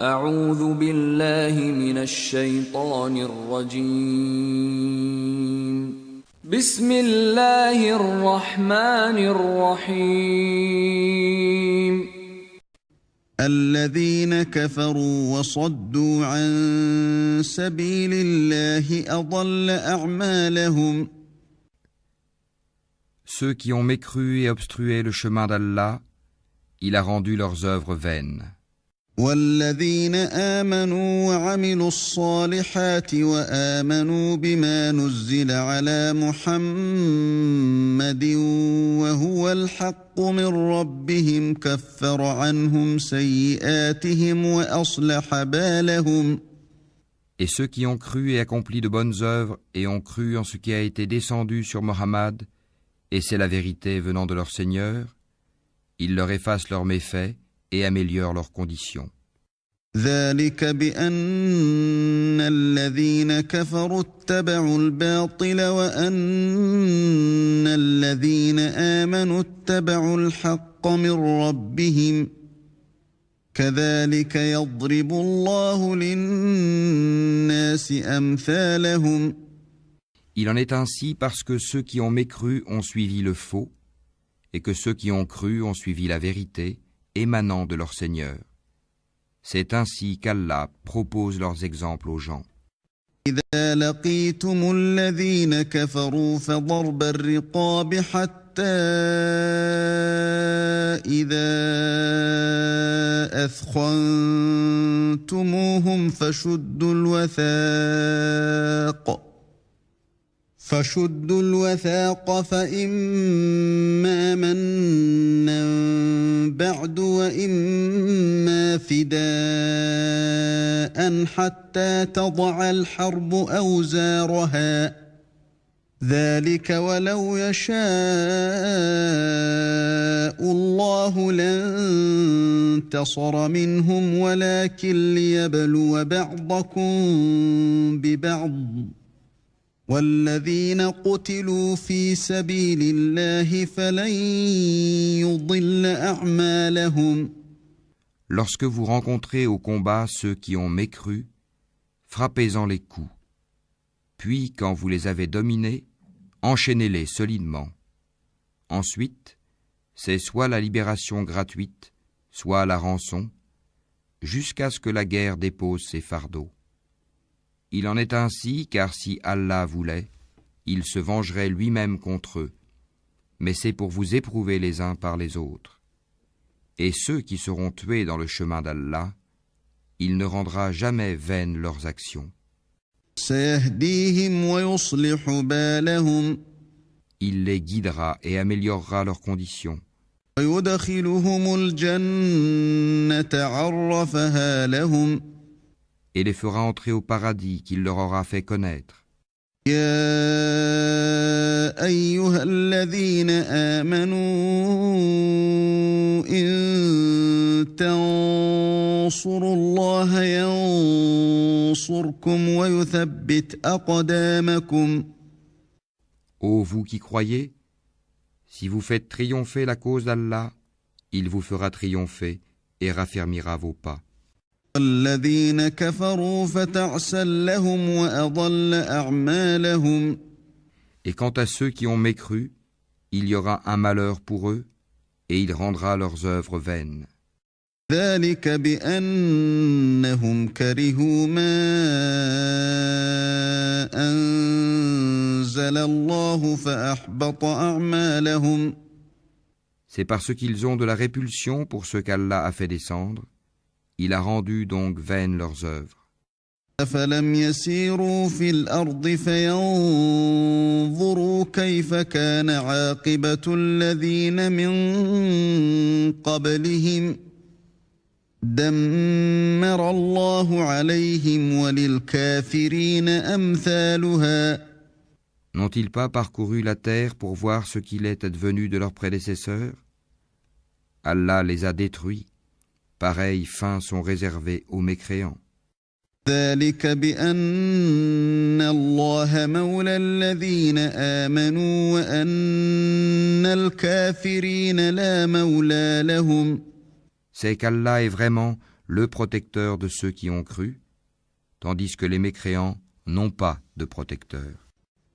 أعوذ بالله من الشيطان الرجيم بسم الله الرحمن الرحيم الذين كفروا وصدوا عن سبيل الله أضل أعمالهم. Ceux qui ont mécru et obstrué le chemin d'Allah, il a rendu leurs œuvres vaines. والذين آمنوا وعملوا الصالحات وآمنوا بما نزل على محمد وهو الحق من ربهم كفر عنهم سيئاتهم وأصلح بالهم. Et ceux qui ont cru et accompli de bonnes œuvres et ont cru en ce qui a été descendu sur Mohammed, et c'est la vérité venant de leur Seigneur, il leur efface leurs méfaits et améliore leurs conditions. ذلك بأن الذين كفروا اتبعوا الباطل وأن الذين آمنوا اتبعوا الحق من ربهم كذلك يضرب الله للناس أمثالهم. Il en est ainsi parce que ceux qui ont mécru ont suivi le faux, et que ceux qui ont cru ont suivi la vérité, émanant de leur Seigneur. C'est ainsi qu'Allah propose leurs exemples aux gens. إذا لقيتم الذين كفروا فضرب الرقاب حتى إذا أثخنتموهم فشدوا الوثاق فإما منا بعد وإما فداء حتى تضع الحرب أوزارها ذلك ولو يشاء الله لانتصر منهم ولكن ليبلو بعضكم ببعض والذين قتلوا في سبيل الله فلن يضل أعمالهم. Lorsque vous rencontrez au combat ceux qui ont mécru, frappez-en les coups. Puis, quand vous les avez dominés, enchaînez-les solidement. Ensuite, c'est soit la libération gratuite, soit la rançon, jusqu'à ce que la guerre dépose ses fardeaux. Il en est ainsi, car si Allah voulait, il se vengerait lui-même contre eux, mais c'est pour vous éprouver les uns par les autres. Et ceux qui seront tués dans le chemin d'Allah, il ne rendra jamais vaines leurs actions. Il les guidera et améliorera leurs conditions. Et les fera entrer au paradis qu'il leur aura fait connaître. يا أيها الذين آمنوا إن تنصروا الله ينصركم ويثبت أقدامكم. Ô vous qui croyez, si vous faites triompher la cause d'Allah, il vous fera triompher et raffermira vos pas. الذين كفروا فتعسا لهم وأضل أعمالهم. Et quant à ceux qui ont mécru, il y aura un malheur pour eux, et il rendra leurs œuvres vaines. ذلك بأنهم كرهوا ما أنزل الله فأحبط أعمالهم. C'est parce qu'ils ont de la répulsion pour ce qu'Allah a fait descendre. Il a rendu donc vaines leurs œuvres. أفلم يسيروا في الأرض فينظروا كيف كان عاقبة الذين من قبلهم دمر الله عليهم وللكافرين أمثالها. N'ont-ils pas parcouru la terre pour voir ce qu'il est advenu de leurs prédécesseurs? Allah les a détruits. Pareilles fins sont réservées aux mécréants. ذلك بأن الله مولى الذين آمنوا وأن الكافرين لا مولى لهم. C'est qu'Allah est vraiment le protecteur de ceux qui ont cru, tandis que les mécréants n'ont pas de protecteur.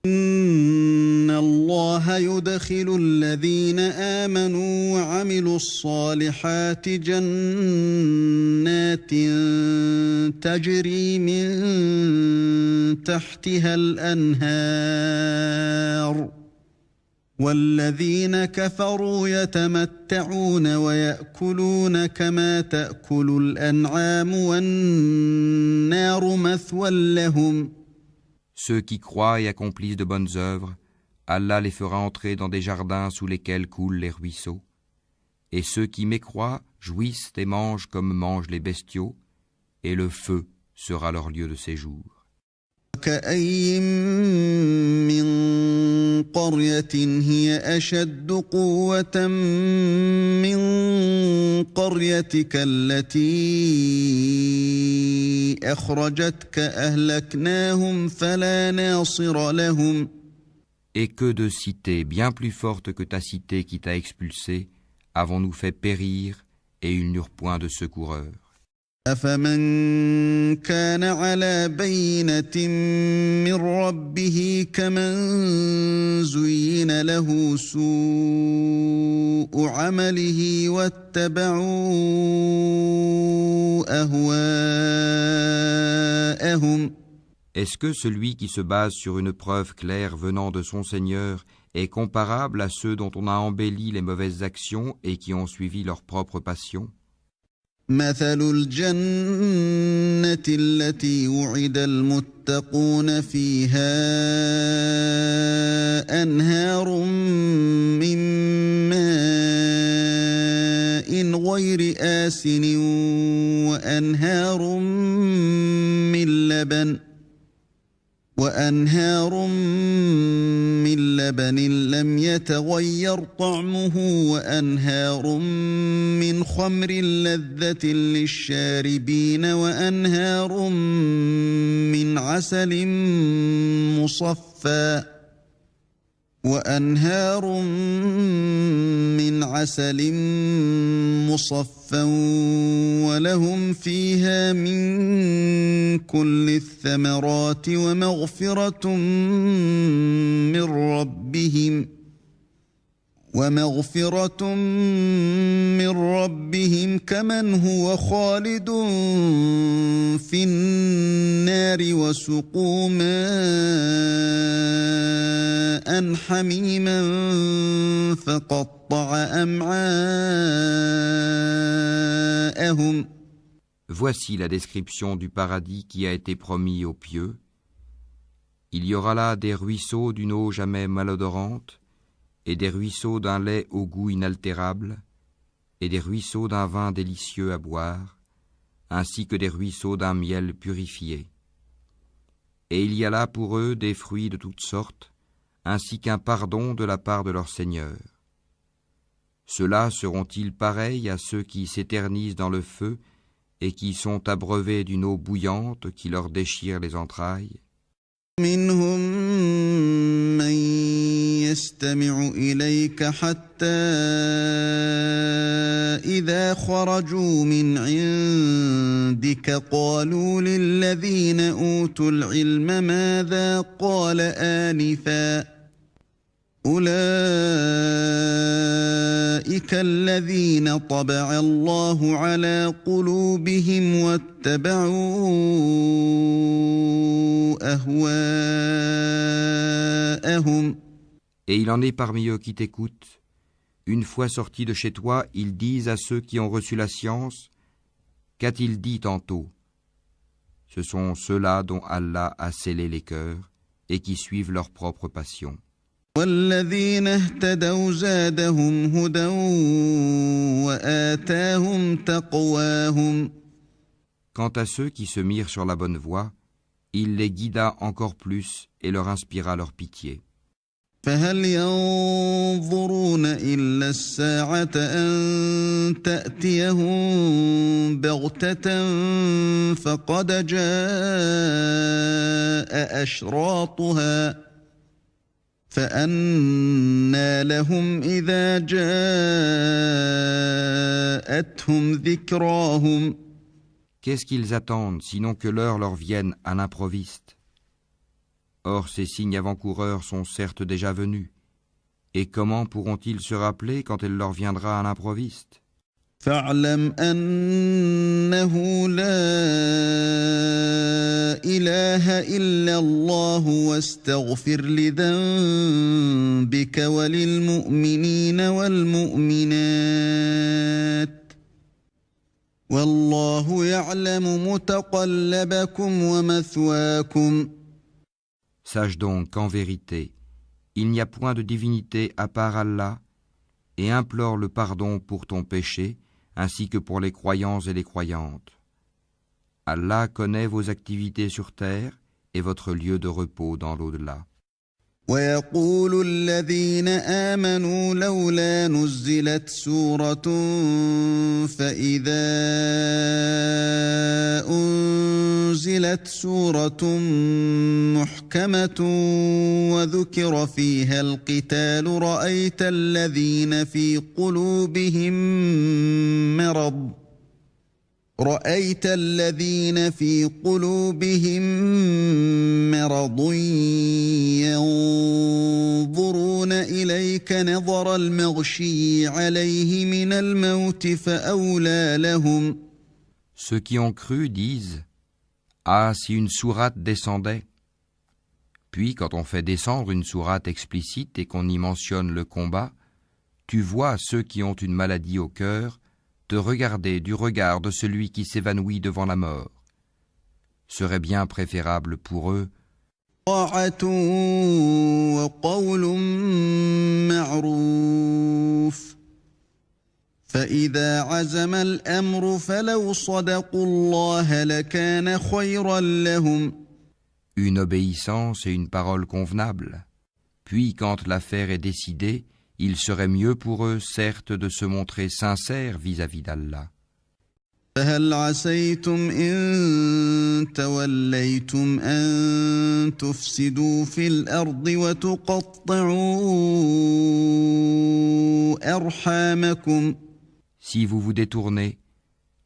إن الله يدخل الذين آمنوا وعملوا الصالحات جنات تجري من تحتها الأنهار والذين كفروا يتمتعون ويأكلون كما تأكل الأنعام والنار مثوى لهم. Ceux qui croient et accomplissent de bonnes œuvres, Allah les fera entrer dans des jardins sous lesquels coulent les ruisseaux. Et ceux qui mécroient jouissent et mangent comme mangent les bestiaux, et le feu sera leur lieu de séjour. كأي من قرية هي أشد قوة من قريتك التي أخرجتك أهلكناهم فلا ناصر لهم. Et que de cités bien plus fortes que ta cité qui t'a expulsé avons-nous fait périr, et ils n'eurent point de secoureur. أفمن كان على بينة من ربه كمن زين له سوء عمله واتبعوا أهواءهم. Est-ce que celui qui se base sur une preuve claire venant de son Seigneur est comparable à ceux dont on a embelli les mauvaises actions et qui ont suivi leur propre passion? مثل الجنة التي وعد المتقون فيها أنهار من ماء غير آسن وأنهار من لبن لم يتغير طعمه وأنهار من خمر لذة للشاربين وأنهار من عسل مصفى ولهم فيها من كل الثمرات ومغفرة من ربهم كمن هو خالد في النار وسقوا ماء حميما فقطع أمعاءهم. Voici la description du paradis qui a été promis aux pieux. Il y aura là des ruisseaux d'une eau jamais malodorante, et des ruisseaux d'un lait au goût inaltérable, et des ruisseaux d'un vin délicieux à boire, ainsi que des ruisseaux d'un miel purifié. Et il y a là pour eux des fruits de toutes sortes, ainsi qu'un pardon de la part de leur Seigneur. Ceux-là seront-ils pareils à ceux qui s'éternisent dans le feu et qui sont abreuvés d'une eau bouillante qui leur déchire les entrailles? منهم من يستمع إليك حتى إذا خرجوا من عندك قالوا للذين أوتوا العلم ماذا قال آنفا أولئك الذين طبع الله على قلوبهم واتبعوا أهواءهم. Et il en est parmi eux qui t'écoutent. Une fois sortis de chez toi, ils disent à ceux qui ont reçu la science, qu'a-t-il dit tantôt? Ce sont ceux-là dont Allah a scellé les cœurs et qui suivent leur propre passion. والذين اهتدوا زادهم هدى وآتاهم تقواهم. Quant à ceux qui se mirent sur la bonne voie, il les guida encore plus et leur inspira leur pitié. فهل ينظرون إلا الساعة أن تأتيهم بغتة فقد جاء أشراطها فأنى لهم إذا جاءتهم ذكراهم Qu'est-ce qu'ils attendent sinon que l'heure leur vienne à l'improviste? Or ces signes avant-coureurs sont certes déjà venus, et comment pourront-ils se rappeler quand elle leur viendra à l'improviste? فاعلم أنه لا إله إلا الله واستغفر لذنبك وللمؤمنين والمؤمنات والله يعلم متقلبكم ومثواكم. Sache donc qu'en vérité, il n'y a point de divinité à part Allah, et implore le pardon pour ton péché, ainsi que pour les croyants et les croyantes. Allah connaît vos activités sur terre et votre lieu de repos dans l'au-delà. ويقول الذين آمنوا لولا نزلت سورة فإذا أنزلت سورة محكمة وذكر فيها القتال رأيت الذين في قلوبهم مرض ينظرون إليك نظر المغشي عليه من الموت فأولى لهم. Ceux qui ont cru disent « Ah, si une sourate descendait !» Puis, quand on fait descendre une sourate explicite et qu'on y mentionne le combat, tu vois ceux qui ont une maladie au cœur te regarder du regard de celui qui s'évanouit devant la mort. Serait bien préférable pour eux طاعة وقول معروف فإذا عزم الأمر فلو صدقوا الله لكان خيرا لهم. une obéissance et une parole convenable. Puis, quand l'affaire est décidée, il serait mieux pour eux, certes, de se montrer sincères vis-à-vis d'Allah. فهل عسيتم إن توليتم أن تفسدوا في الأرض وتقطعوا أرحامكم. Si vous vous détournez,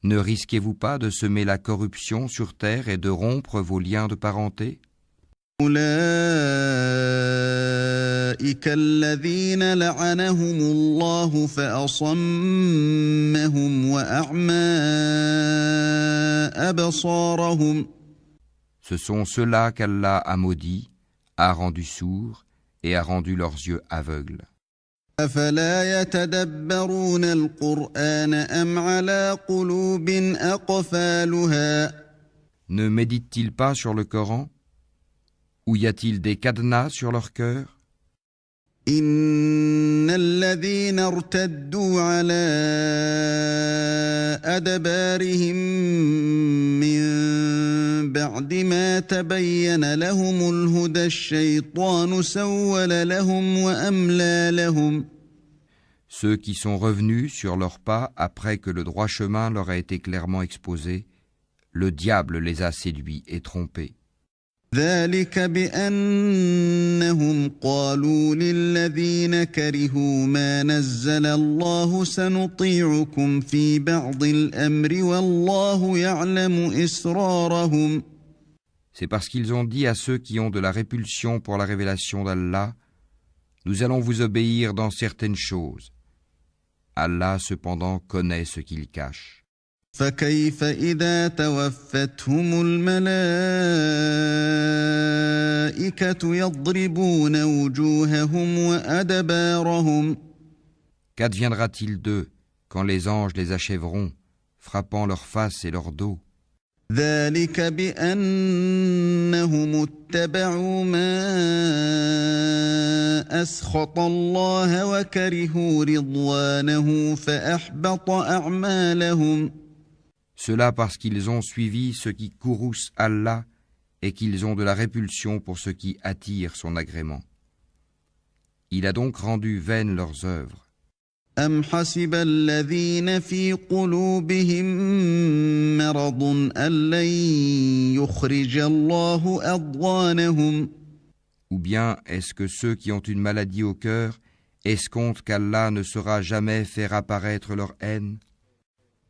ne risquez-vous pas de semer la corruption sur terre et de rompre vos liens de parenté? أولئك الذين لعنهم الله فأصمهم وأعمى أبصارهم. Ce sont ceux-là qu'Allah a maudits, a rendus sourds et a rendu leurs yeux aveugles. أفلا يتدبرون القرآن أم على قلوب أقفالها. Ne méditent-ils pas sur le Coran? Ou y a-t-il des cadenas sur leur cœur? إن الذين ارتدوا على أدبارهم من بعد ما تبين لهم الهدى الشيطان سول لهم وأملى لهم. Ceux qui sont revenus sur leurs pas après que le droit chemin leur a été clairement exposé, le diable les a séduits et trompés. ذلك بأنهم قالوا للذين كرهوا ما نزل الله سنطيعكم في بعض الأمر والله يعلم إسرارهم. C'est parce qu'ils ont dit à ceux qui ont de la répulsion pour la révélation d'Allah, nous allons vous obéir dans certaines choses. Allah cependant connaît ce qu'ils cachent. فكيف إذا توفتهم الملائكة يضربون وجوههم وأدبارهم. Qu'adviendra-t-il d'eux quand les anges les achèveront, frappant leur face et leur dos? ذلك بأنهم اتبعوا ما أسخط الله وكرهوا رضوانه فأحبط أعمالهم. Cela parce qu'ils ont suivi ce qui courrouce Allah et qu'ils ont de la répulsion pour ce qui attire son agrément. Il a donc rendu vaines leurs œuvres. أم حسب الذين في قلوبهم مرض أن لن يخرج الله أضغانهم. Ou bien est-ce que ceux qui ont une maladie au cœur escomptent qu'Allah ne saura jamais faire apparaître leur haine?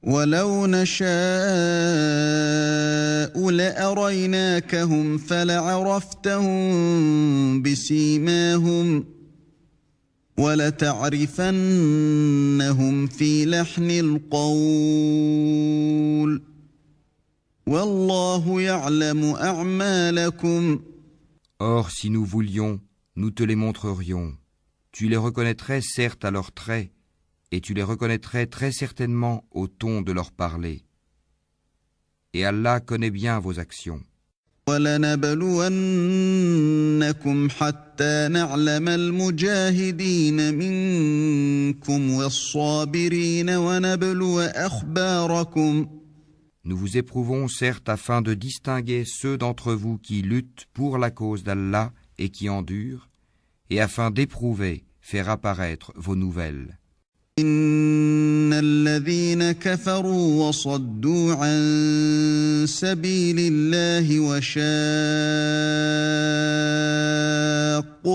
ولو نشاء لأريناكهم فلعرفتهم بسيماهم ولتعرفنهم في لحن القول والله يعلم أعمالكم. Or, si nous voulions, nous te les montrerions. Tu les reconnaîtrais certes à leurs traits, et tu les reconnaîtrais très certainement au ton de leur parler. Et Allah connaît bien vos actions. وَلَنَبْلُوَنَّكُمْ حَتَّى نَعْلَمَ الْمُجَاهِدِينَ مِنكُمْ وَالصَّابِرِينَ وَنَبْلُوَ أَخْبَارَكُمْ. Nous vous éprouvons certes afin de distinguer ceux d'entre vous qui luttent pour la cause d'Allah et qui endurent, et afin d'éprouver, faire apparaître vos nouvelles. إن الذين كفروا وصدوا عن سبيل الله وشاقوا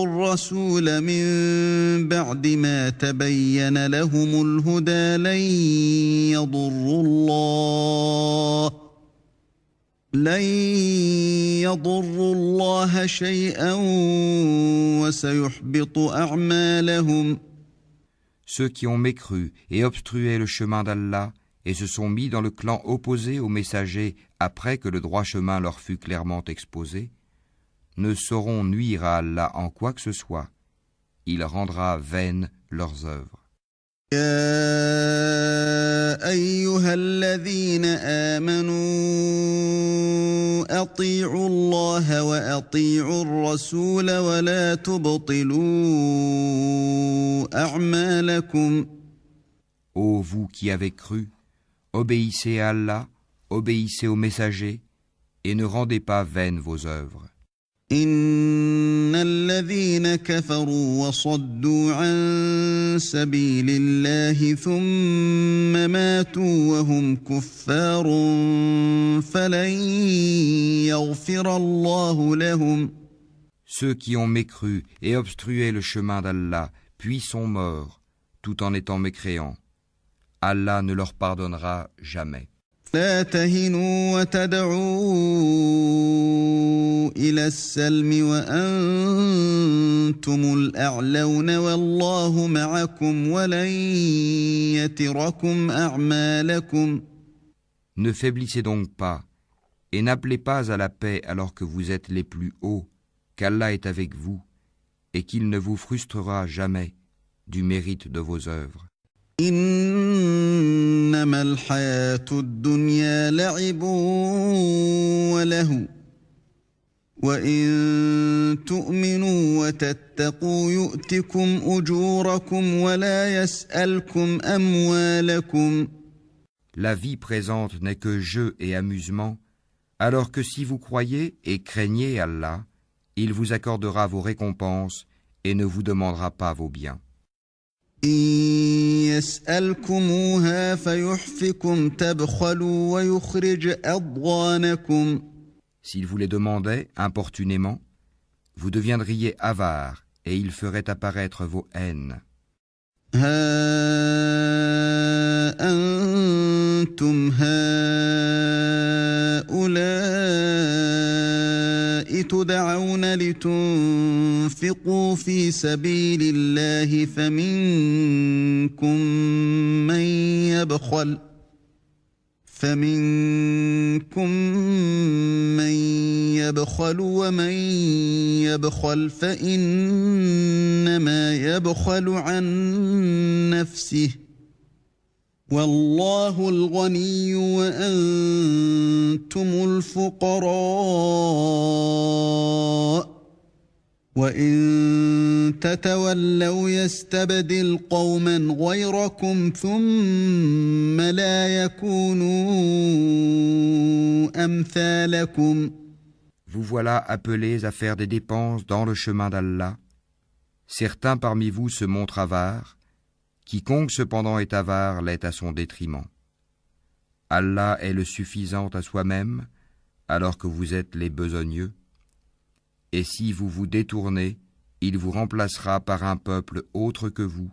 الرسول من بعد ما تبين لهم الهدى لن يضروا الله شيئا وسيحبط أعمالهم. Ceux qui ont mécru et obstrué le chemin d'Allah et se sont mis dans le clan opposé aux messagers après que le droit chemin leur fut clairement exposé, ne sauront nuire à Allah en quoi que ce soit. Il rendra vaines leurs œuvres. يا أيها الذين آمنوا أطيعوا الله وأطيعوا الرسول ولا تبطلوا أعمالكم. Ô vous qui avez cru, obéissez à Allah, obéissez aux messagers, et ne rendez pas vaines vos œuvres. إن الذين كفروا وصدوا عن سبيل الله ثم ماتوا وهم كفار فلن يغفر الله لهم. Ceux qui ont mécru et obstrué le chemin d'Allah, puis sont morts, tout en étant mécréants, Allah ne leur pardonnera jamais. لا تهنوا وتدعوا إلى السلم وأنتم الأعلون والله معكم ولن يتركم أعمالكم. Ne faiblissez donc pas, et n'appelez pas à la paix alors que vous êtes les plus hauts, qu'Allah est avec vous, et qu'il ne vous frustrera jamais du mérite de vos œuvres. إنما الحياة الدنيا لعب وله وإن تؤمنوا وتتقوا يؤتكم أجوركم ولا يسألكم أموالكم. La vie présente n'est que jeu et amusement, alors que si vous croyez et craignez Allah, il vous accordera vos récompenses et ne vous demandera pas vos biens. إن يسألكموها فيحفكم تبخلوا ويخرج أضغانكم. S'il vous les demandait importunément, vous deviendriez avare et il ferait apparaître vos haines. ها أنتم هؤلاء تدعون لتنفقوا في سبيل الله فمنكم من يبخل ومن يبخل فإنما يبخل عن نفسه والله الغني وأنتم الفقراء وإن تتولوا يستبدل قوما غيركم ثم لا يكونوا أمثالكم. Vous voilà appelés à faire des dépenses dans le chemin d'Allah. Certains parmi vous se montrent avares. Quiconque cependant est avare l'est à son détriment. Allah est le suffisant à soi-même, alors que vous êtes les besogneux. Et si vous vous détournez, il vous remplacera par un peuple autre que vous,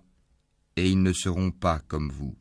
et ils ne seront pas comme vous.